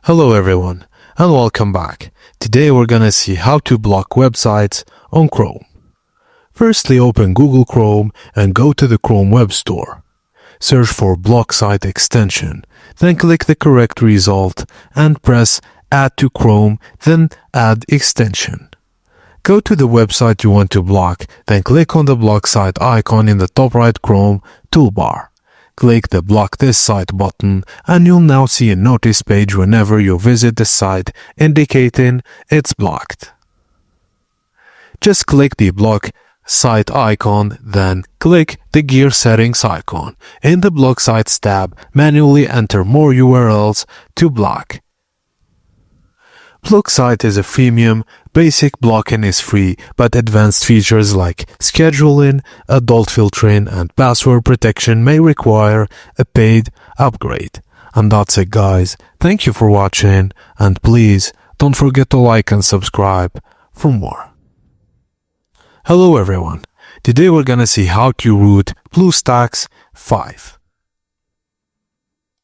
Hello everyone and welcome back. Today we're gonna see how to block websites on Chrome. Firstly, open Google Chrome and go to the Chrome Web Store. Search for BlockSite extension, then click the correct result and press Add to Chrome, then Add extension. Go to the website you want to block, then click on the BlockSite icon in the top right Chrome toolbar. Click the Block This Site button and you'll now see a notice page whenever you visit the site indicating it's blocked. Just click the Block Site icon, then click the Gear Settings icon. In the Block Sites tab, manually enter more URLs to block. BlockSite is a freemium. Basic blocking is free, but advanced features like scheduling, adult filtering, and password protection may require a paid upgrade. And that's it, guys. Thank you for watching, and please don't forget to like and subscribe for more. Hello everyone. Today we're gonna see how to root BlueStacks 5.